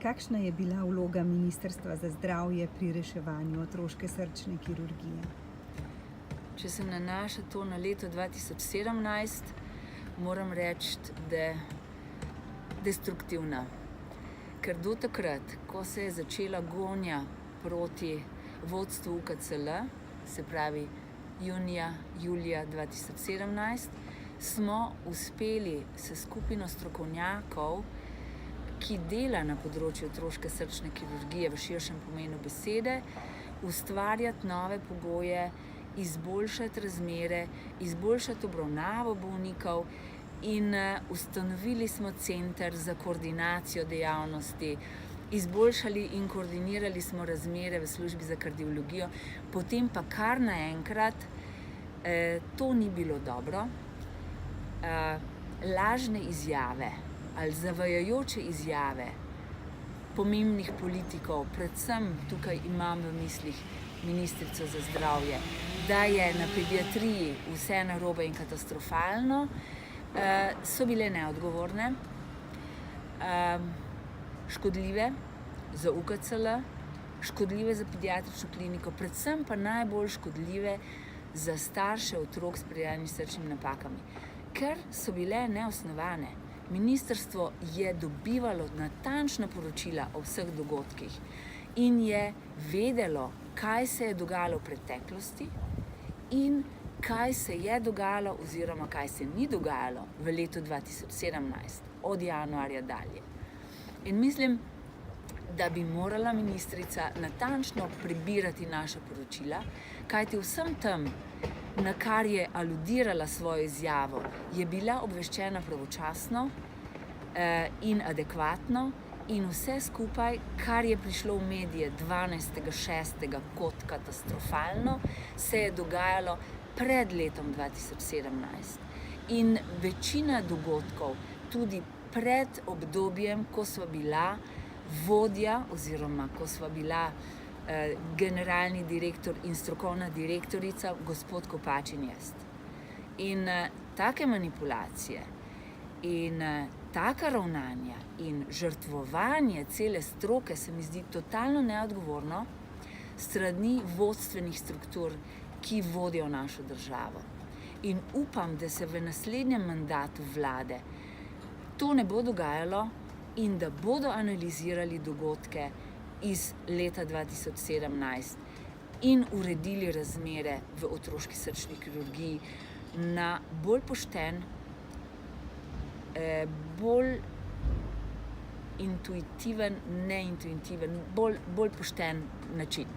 Kakšna je bila vloga Ministrstva za zdravje pri reševanju otroške srčne kirurgije? Če se nanaša to na leto 2017, moram reči, da je destruktivna. Ker do takrat, ko se je začela gonja proti vodstvu UKCL, se pravi julija 2017, smo uspeli s skupino strokovnjakov, ki dela na področju otroške srčne kirurgije v širšem pomenu besede, ustvarjati nove pogoje, izboljšati razmere, izboljšati obravnavo bolnikov in ustanovili smo center za koordinacijo dejavnosti, izboljšali in koordinirali smo razmere v službi za kardiologijo, potem pa kar naenkrat to ni bilo dobro. Lažne izjave ali zavajajoče izjave pomembnih politikov, predvsem tukaj imam v mislih ministrico za zdravje, da je na pediatriji vse narobe in katastrofalno, so bile neodgovorne, škodljive za UKCL, škodljive za pediatrično kliniko, predvsem pa najbolj škodljive za starše otrok s prirejanimi srčnimi napakami, ker so bile neosnovane. Ministrstvo je dobivalo natančna poročila o vseh dogodkih in je vedelo, kaj se je dogajalo v preteklosti in kaj se je dogajalo oziroma kaj se ni dogajalo v letu 2017, od januarja dalje. In mislim, da bi morala ministrica natančno prebirati naša poročila, kajti vsem tem, na kar je aludirala svojo izjavo, je bila obveščena pravočasno in adekvatno in vse skupaj, kar je prišlo v medije 12.6. kot katastrofalno, se je dogajalo pred letom 2017. In večina dogodkov tudi pred obdobjem, ko sva bila vodja oziroma ko sva bila generalni direktor in strokovna direktorica, gospod Kopač in jaz. In take manipulacije in taka ravnanja in žrtvovanje cele stroke se mi zdi totalno neodgovorno strani vodstvenih struktur, ki vodijo našo državo. In upam, da se v naslednjem mandatu vlade to ne bo dogajalo in da bodo analizirali dogodke iz leta 2017 in uredili razmere v otroški srčni kirurgiji na bolj pošten, bolj intuitiven, neintuitiven, bolj pošten način.